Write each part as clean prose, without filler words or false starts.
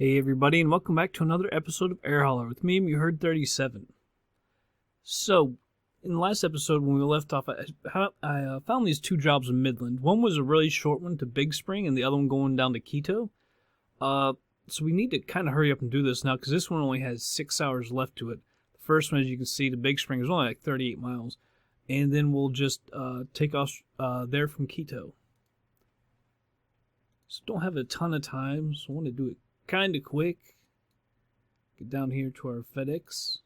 Hey everybody, and welcome back to another episode of Air Holler with me, you heard 37. So, in the last episode when we left off, I found these two jobs in Midland. One was a really short one to Big Spring, and the other one going down to Quito. So we need to kind of hurry up and do this now, because this one only has 6 hours left to it. The first one, as you can see, to Big Spring, is only like 38 miles. And then we'll just take off there from Quito. So don't have a ton of time, so I want to do it kind of quick. Get down here to our FedEx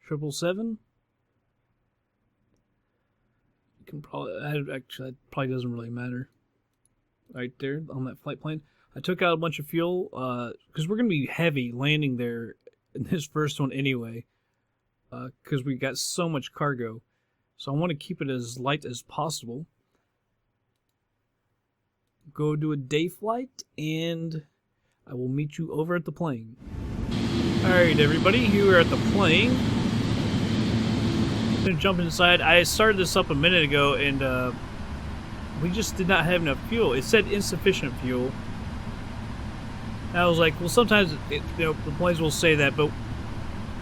777. You can probably, actually, that probably doesn't really matter. Right there on that flight plan. I took out a bunch of fuel because we're going to be heavy landing there in this first one anyway, because we got so much cargo. So I want to keep it as light as possible. Go do a day flight, and I will meet you over at the plane. Alright everybody, here at the plane. I'm going to jump inside. I started this up a minute ago, and we just did not have enough fuel. It said insufficient fuel. And I was like, well, sometimes the planes will say that, but it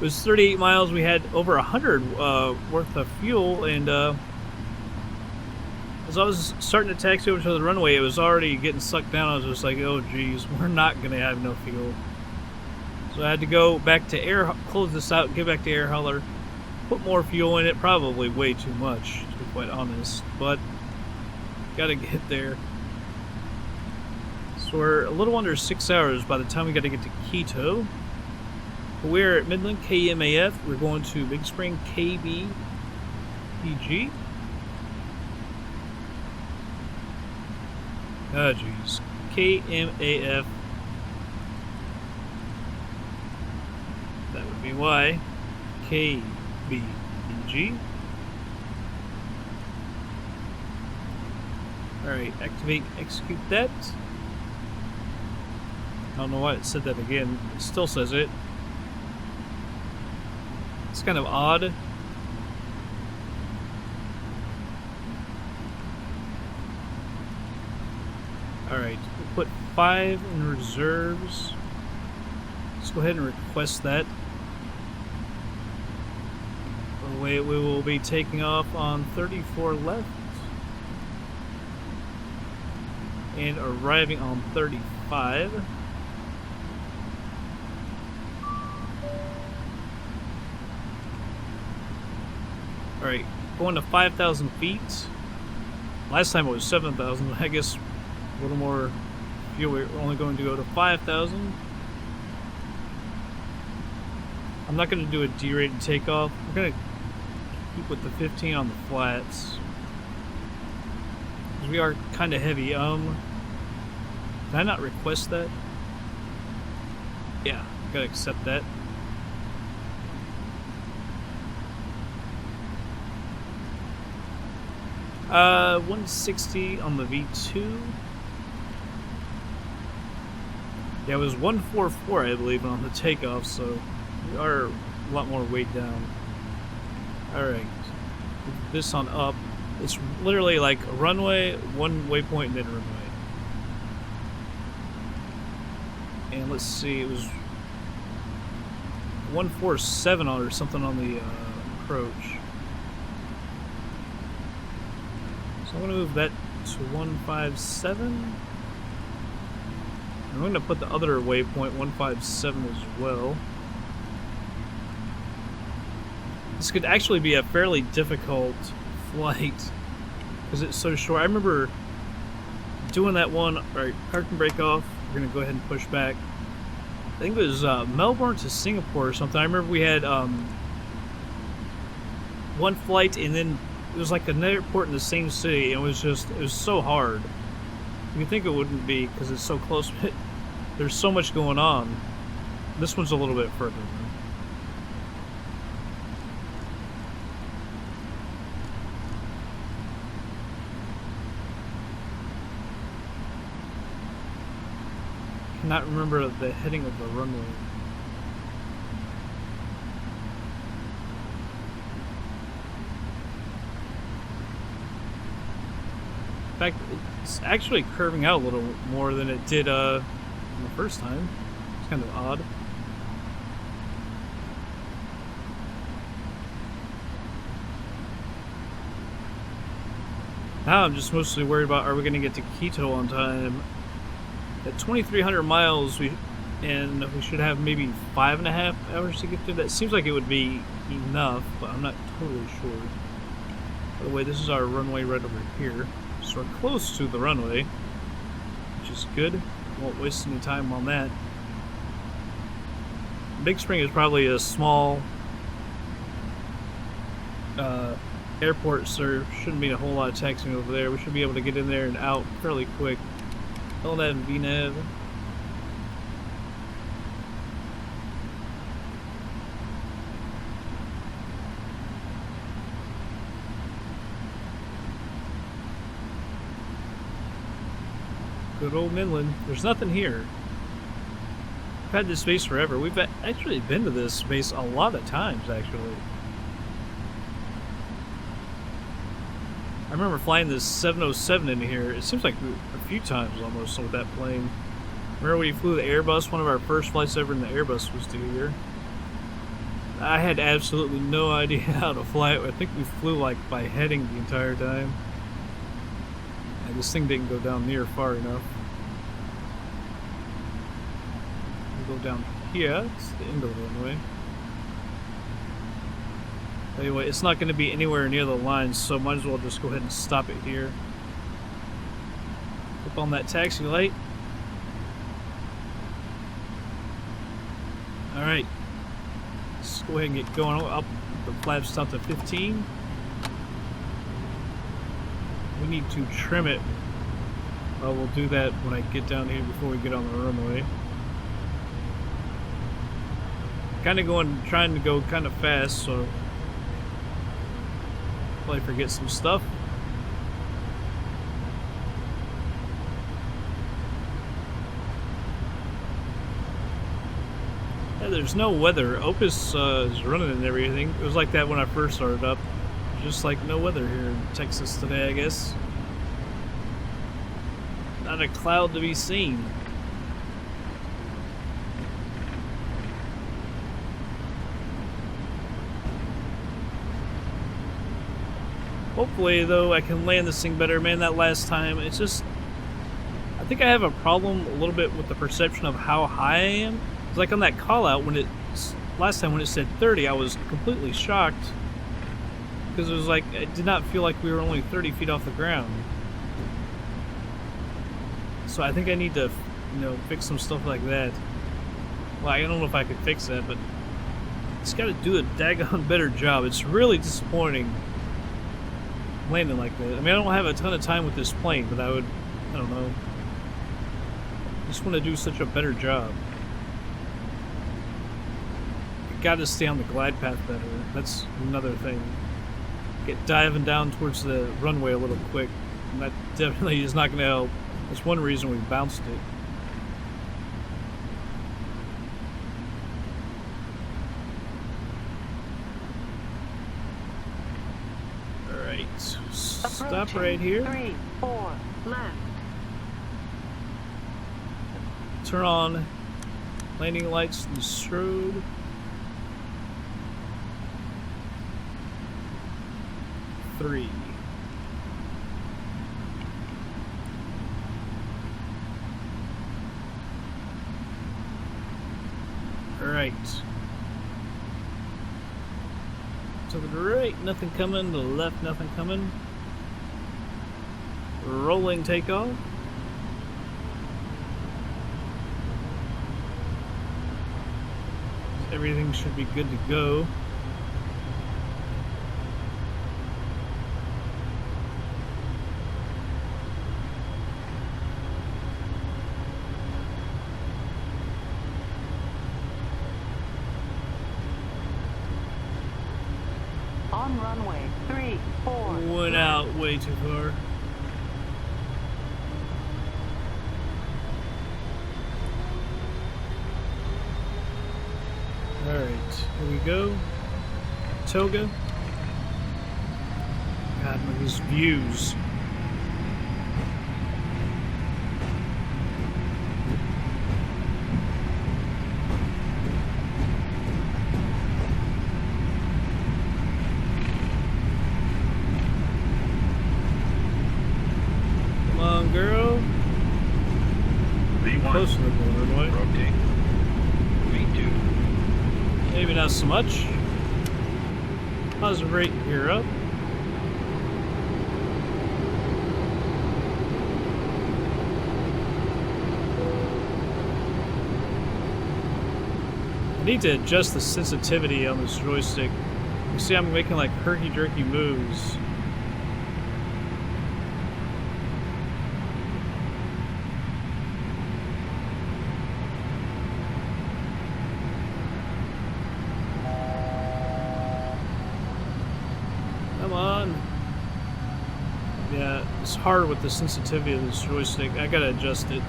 was 38 miles. We had over 100 worth of fuel, and as I was starting to taxi over to the runway, it was already getting sucked down. I was just like, oh geez, we're not going to have no fuel. So I had to go back to close this out, get back to Air Hauler, put more fuel in it, probably way too much, to be quite honest, but gotta get there. So we're a little under 6 hours by the time we gotta get to Quito. We're at Midland, KMAF. We're going to Big Spring, KBPG. Oh jeez, KMAF. That would be why. KBPG. Alright, activate, execute that. I don't know why it said that again. It still says it. It's kind of odd. Alright, we'll put 5 in reserves. Let's go ahead and request that. By the way, we will be taking off on 34 left and arriving on 35. Alright, going to 5,000 feet. Last time it was 7,000, I guess a little more fuel. We're only going to go to 5,000. I'm not going to do a D-rated takeoff. We're going to keep with the 15 on the flats, because we are kind of heavy. Did I not request that? Yeah, gotta accept that. Uh, 160 on the V2. Yeah, it was 144, I believe, on the takeoff, so we are a lot more weight down. Alright, this on up. It's literally like a runway, one waypoint, and then a runway. And let's see, it was 147 or something on the approach. So I'm going to move that to 157. I'm going to put the other waypoint 157 as well. This could actually be a fairly difficult flight because it's so short. I remember doing that one. Alright, park and brake off. We're going to go ahead and push back. I think it was Melbourne to Singapore or something. I remember we had one flight, and then it was like another airport in the same city, and it was so hard. You think it wouldn't be because it's so close, but there's so much going on. This one's a little bit further. Cannot remember the heading of the runway. In fact, it's actually curving out a little more than it did the first time. kind of odd. Now I'm just mostly worried about, are we going to get to Quito on time? At 2,300 miles, we should have maybe 5.5 hours to get there. That seems like it would be enough, but I'm not totally sure. By the way, this is our runway right over here. So we're close to the runway, which is good. Won't waste any time on that. Big Spring is probably a small airport, so shouldn't be a whole lot of taxiing over there. We should be able to get in there and out fairly quick. LNAV and VNAV. Good old Midland. There's nothing here. We've had this base forever. We've actually been to this base a lot of times, actually. I remember flying this 707 in here. It seems like a few times almost with that plane. Remember we flew the Airbus? One of our first flights ever in the Airbus was to here. I had absolutely no idea how to fly it. I think we flew like by heading the entire time. And this thing didn't go down near far enough. We'll go down here. It's the end of the runway. Anyway, it's not going to be anywhere near the lines, so might as well just go ahead and stop it here. Up on that taxi light. Alright. Let's go ahead and get going up. The flaps stop to 15. We need to trim it. We'll do that when I get down here before we get on the runway. Trying to go kind of fast, so probably forget some stuff. Yeah, there's no weather. Opus is running and everything. It was like that when I first started up. Just like no weather here in Texas today, I guess. Not a cloud to be seen. Hopefully, though, I can land this thing better. Man, that last time, it's just... I think I have a problem a little bit with the perception of how high I am. It's like on that call-out, last time when it said 30, I was completely shocked. Because it was like, it did not feel like we were only 30 feet off the ground. So I think I need to, fix some stuff like that. Well, I don't know if I could fix that, but it's got to do a daggone better job. It's really disappointing landing like that. I mean, I don't have a ton of time with this plane, but I don't know. I just want to do such a better job. I got to stay on the glide path better. That's another thing. Get diving down towards the runway a little quick, and that definitely is not going to help. That's one reason we bounced it. Stop right here. 3, 4, left. Turn on landing lights and strobe. 3. Alright. To the right, nothing coming. To the left, nothing coming. Rolling takeoff. Everything should be good to go. On runway 3, 4. Went out way too far. Alright, here we go. Toga. God, look at these views. runway. Rotate. V2. Maybe not so much. Positive rate gear up. I need to adjust the sensitivity on this joystick. You see, I'm making like herky-jerky moves. Come on. Yeah, it's hard with the sensitivity of this joystick. I gotta adjust it.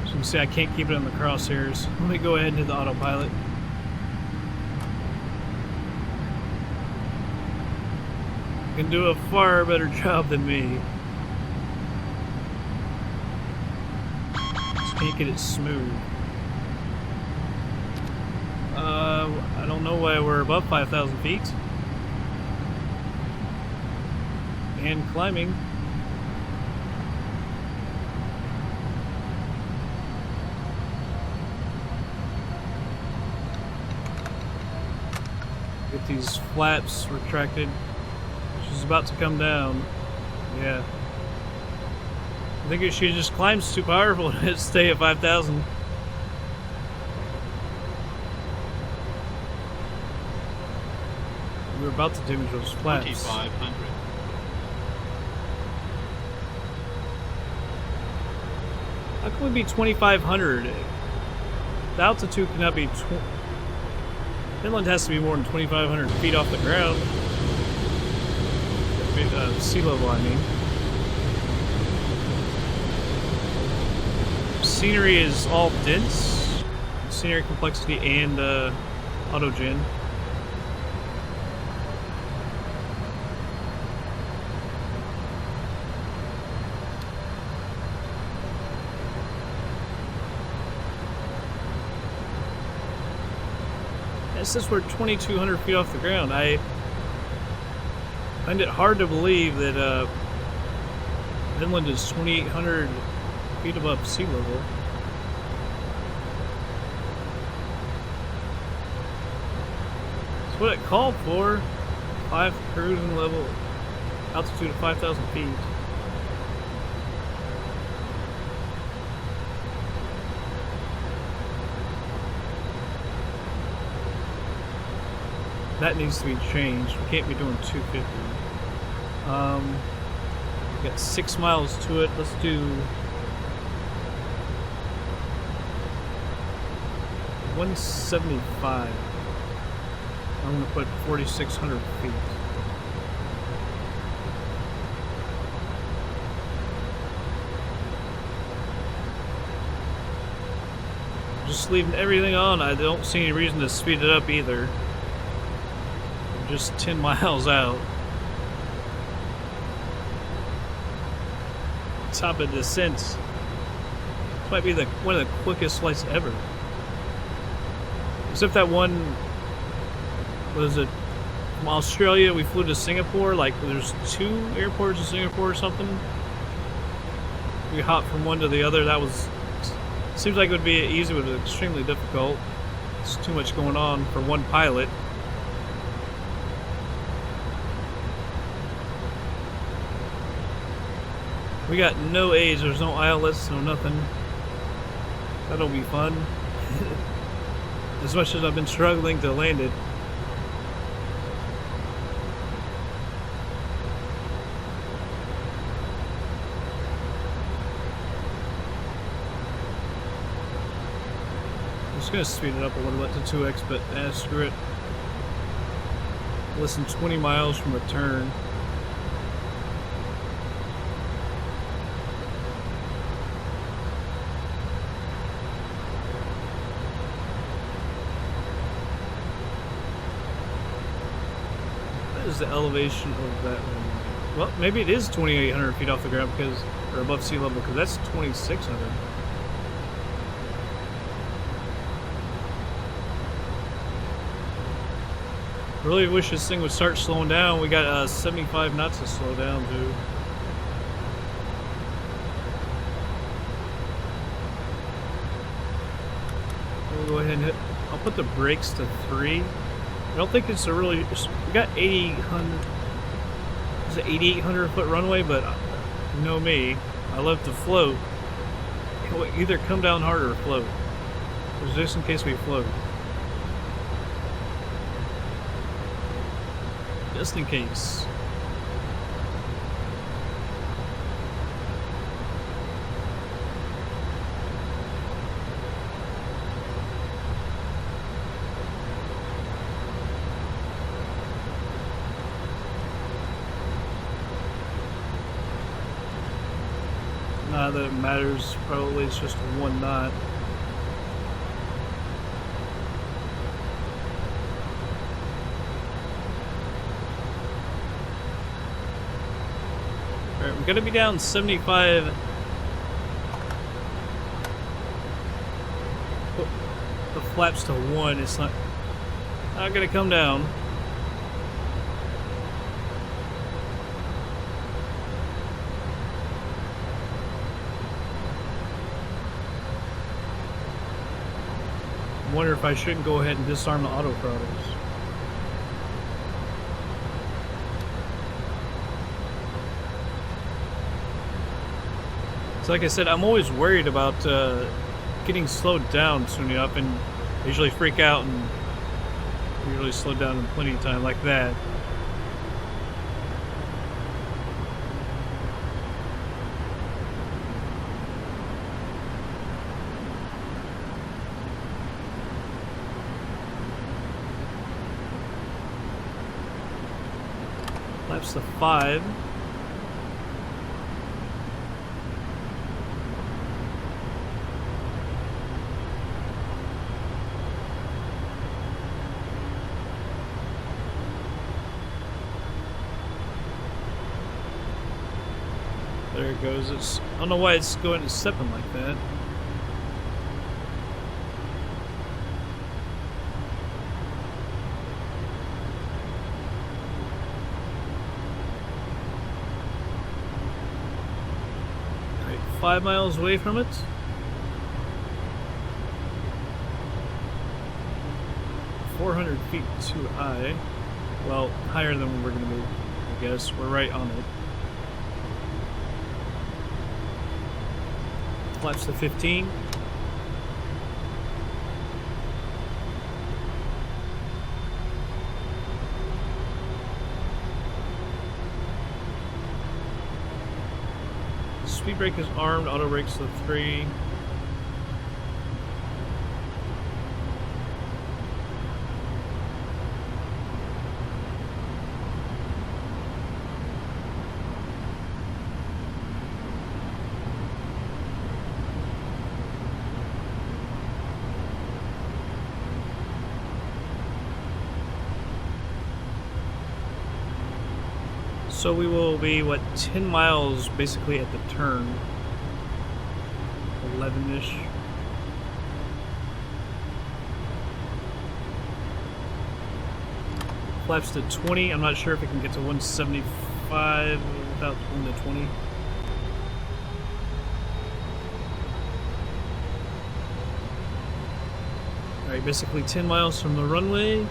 As you can see, I can't keep it in the crosshairs. Let me go ahead and hit the autopilot. You can do a far better job than me. Just can't get it smooth. I don't know why we're above 5,000 feet. And climbing. Get these flaps retracted. She's about to come down. Yeah. I think if she just climbs too powerful to stay at 5,000. We're about to damage those flaps. 2,500. How can we be 2,500? The altitude cannot be. Midland has to be more than 2,500 feet off the ground. Sea level, I mean. Scenery is all dense. Scenery complexity and autogen. Since we're 2,200 feet off the ground, I find it hard to believe that Midland is 2,800 feet above sea level. That's what it called for. 5 cruising level, altitude of 5,000 feet. That needs to be changed. We can't be doing 250. We got 6 miles to it. Let's do 175. I'm gonna put 4,600 feet. Just leaving everything on. I don't see any reason to speed it up either. Just 10 miles out. Top of descent. This might be one of the quickest flights ever. Except that one, what is it? From Australia, we flew to Singapore. Like, there's 2 airports in Singapore or something. We hopped from one to the other. That was, seems like it would be easy, but extremely difficult. It's too much going on for one pilot. We got no A's, there's no ILS, no nothing. That'll be fun. As much as I've been struggling to land it. I'm just gonna speed it up a little bit to 2x, but screw it. Less than 20 miles from return. Is the elevation of that one? Well, maybe it is 2,800 feet off the ground because, or above sea level, because that's 2,600. Really wish this thing would start slowing down. We got 75 knots to slow down to. We'll go ahead and hit. I'll put the brakes to 3. I don't think it's a really. We got 8,800. It's an 8,800 foot runway, but you know me, I love to float. It'll either come down hard or float. Just in case we float. Just in case. Not that it matters, probably it's just 1 knot. Alright, we're gonna be down 75. Put the flaps to 1, it's not gonna come down. I wonder if I shouldn't go ahead and disarm the auto throttles. So like I said, I'm always worried about getting slowed down soon enough, and I usually freak out and usually slow down in plenty of time like that. Flaps to 5. There it goes. I don't know why it's going to stepping like that. Alright, 5 miles away from it. "400 feet too high." Well, higher than we're going to be, I guess. We're right on it. Flaps to 15. Speed brake is armed, auto brakes to 3. So we will be, what, 10 miles basically at the turn. 11-ish. Flaps to 20. I'm not sure if it can get to 175 without going to 20. Alright, basically 10 miles from the runway.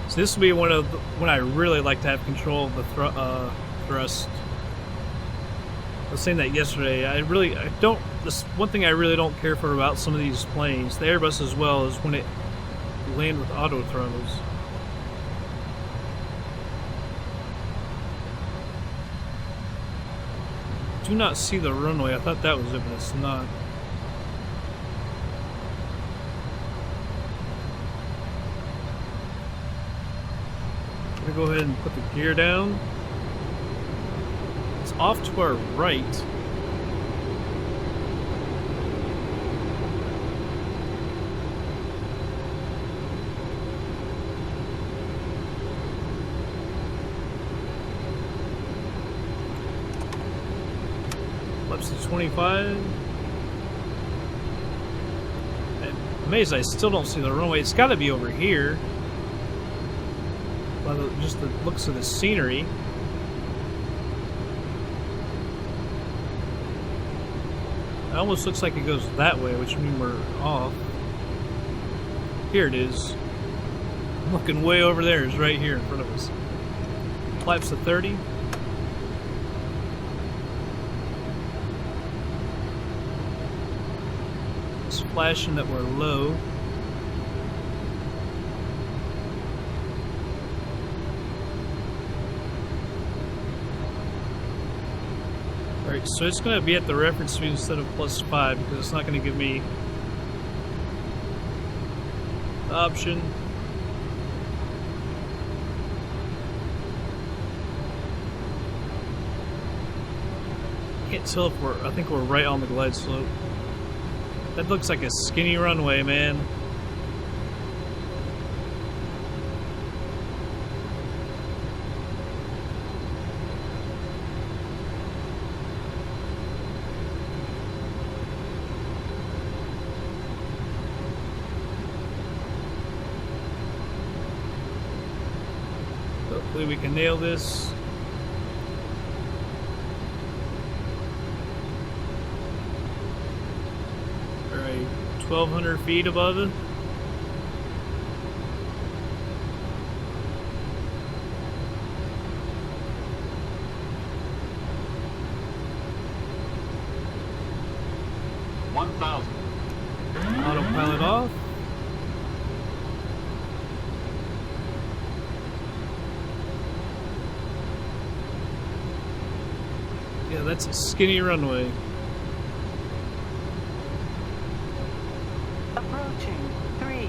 So this will be when I really like to have control of the thrust. I was saying that yesterday. I don't. This one thing I really don't care for about some of these planes, the Airbus as well, is when it land with auto throttles. Do not see the runway. I thought that was it, but it's not. Go ahead and put the gear down. It's off to our right. Flaps to 25. I'm amazed I still don't see the runway. It's got to be over here. By just the looks of the scenery. It almost looks like it goes that way, which means we're off. Here it is. I'm looking way over there. It's right here in front of us. Flaps to 30. It's flashing that we're low. Alright, so it's going to be at the reference speed instead of +5 because it's not going to give me the option. Can't tell if I think we're right on the glide slope. That looks like a skinny runway, man. Hopefully we can nail this. Alright, 1,200 feet above it. Autopilot off. Yeah, that's a skinny runway. Approaching 3-5.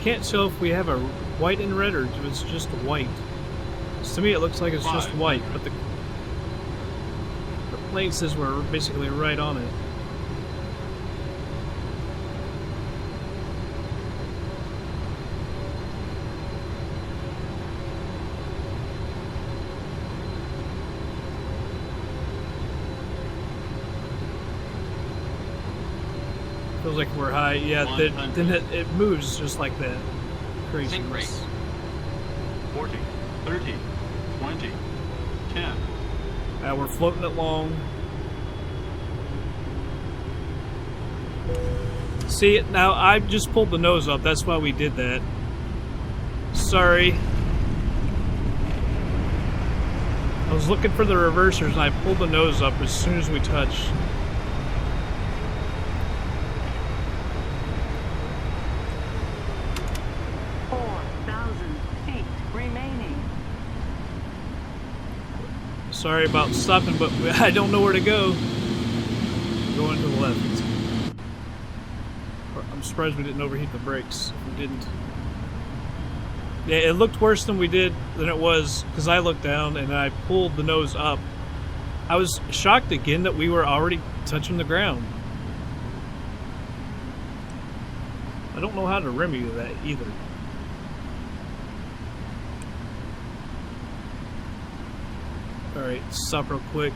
Can't tell if we have a white and red or if it's just white. To me, it looks like it's just white, but the plane says we're basically right on it. Feels like we're high. Yeah, then it moves just like that. Craziness. 40, 30, 20, 10. We're floating it long. See, now I just pulled the nose up. That's why we did that. Sorry. I was looking for the reversers and I pulled the nose up as soon as we touched. Sorry about stopping, but I don't know where to go. Going to the left. I'm surprised we didn't overheat the brakes. If we didn't. Yeah, it looked worse than it was because I looked down and I pulled the nose up. I was shocked again that we were already touching the ground. I don't know how to remedy that either. Alright, stop real quick.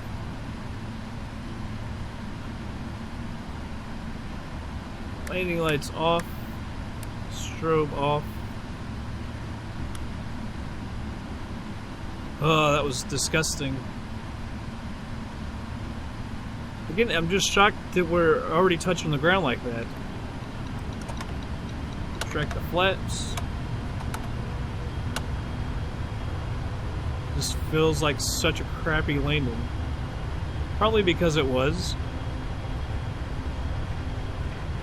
Landing lights off. Strobe off. Oh, that was disgusting. Again, I'm just shocked that we're already touching the ground like that. Track the flaps. This feels like such a crappy landing. Probably because it was.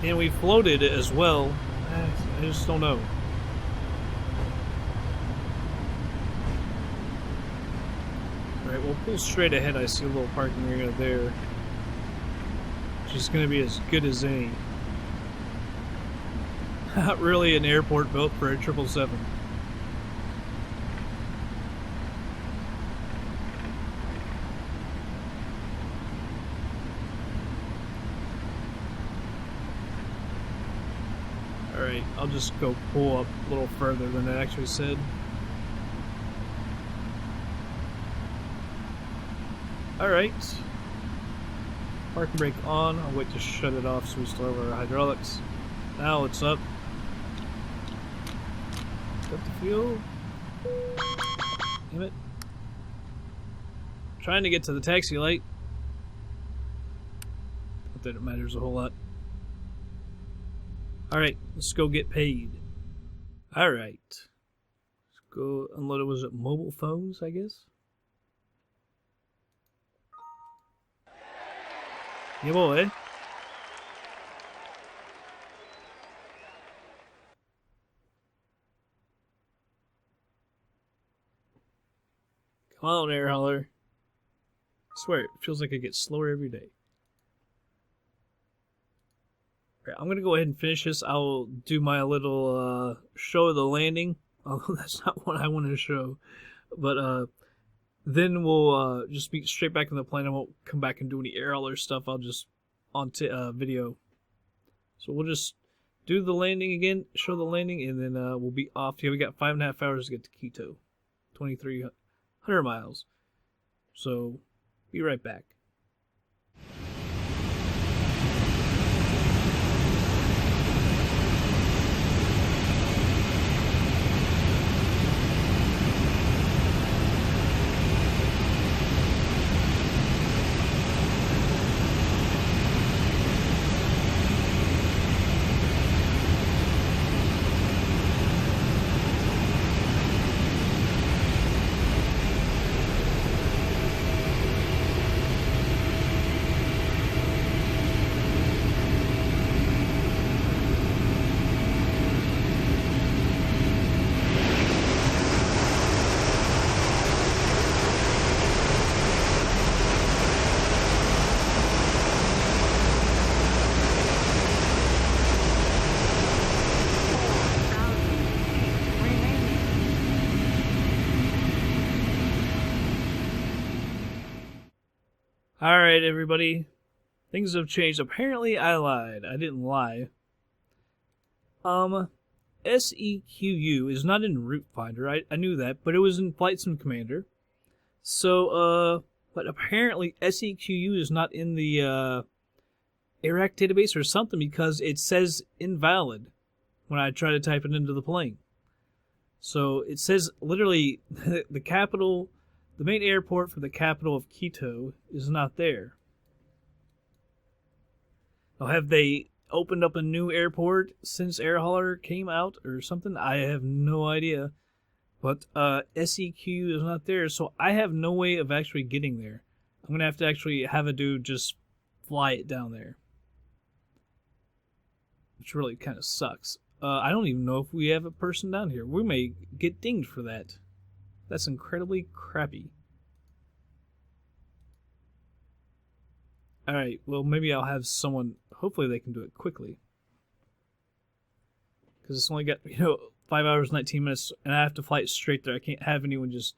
And we floated it as well. I just don't know. Alright, we'll pull straight ahead. I see a little parking area there. Which is going to be as good as any. Not really an airport built for a 777. Alright, I'll just go pull up a little further than it actually said. Alright. Parking brake on. I'll wait to shut it off so we still have our hydraulics. Now it's up. Got the fuel. Damn it. Trying to get to the taxi light. Not that it matters a whole lot. Alright, let's go get paid. Alright. Let's go unload it. Was it mobile phones, I guess? Yeah, boy. Come on, air hauler. I swear, it feels like it gets slower every day. Alright, I'm gonna go ahead and finish this. I'll do my little show of the landing. Although that's not what I want to show. But then we'll just be straight back in the plane. I won't come back and do any air hauler stuff. I'll just on video. So we'll just do the landing again, show the landing, and then we'll be off. Yeah, we got 5.5 hours to get to Quito. 2,300 miles. So, be right back. Alright, everybody. Things have changed. Apparently, I lied. I didn't lie. SEQU is not in Route Finder. I knew that, but it was in FlightSim Commander. So, but apparently SEQU is not in the Iraq database or something because it says invalid when I try to type it into the plane. So it says literally the capital, the main airport for the capital of Quito is not there. Now, have they opened up a new airport since Air Hauler came out or something? I have no idea. But SEQ is not there, so I have no way of actually getting there. I'm going to have to actually have a dude just fly it down there. Which really kind of sucks. I don't even know if we have a person down here. We may get dinged for that. That's incredibly crappy. Alright, well maybe I'll have someone, hopefully they can do it quickly. Because it's only got, 5 hours, 19 minutes, and I have to fly it straight there. I can't have anyone just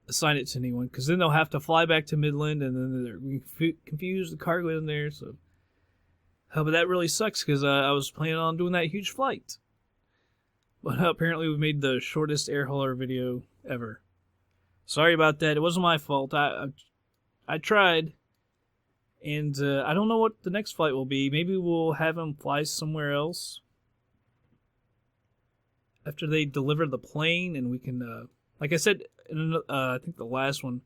assign it to anyone, because then they'll have to fly back to Midland, and then they're confuse the cargo in there, so... but that really sucks, because I was planning on doing that huge flight. But apparently we made the shortest air hauler video ever. Sorry about that. It wasn't my fault. I tried. And I don't know what the next flight will be. Maybe we'll have him fly somewhere else. After they deliver the plane, and we can, like I said, in I think the last one,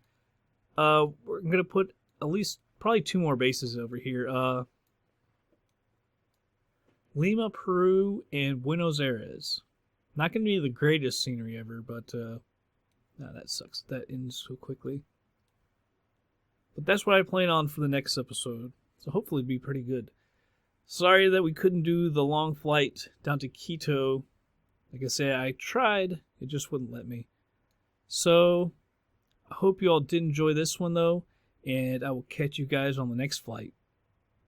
we're going to put at least probably 2 more bases over here. Lima, Peru, and Buenos Aires. Not going to be the greatest scenery ever, but no, that sucks. That ends so quickly. But that's what I plan on for the next episode, so hopefully it'll be pretty good. Sorry that we couldn't do the long flight down to Quito. Like I said, I tried, it just wouldn't let me. So, I hope you all did enjoy this one though, and I will catch you guys on the next flight.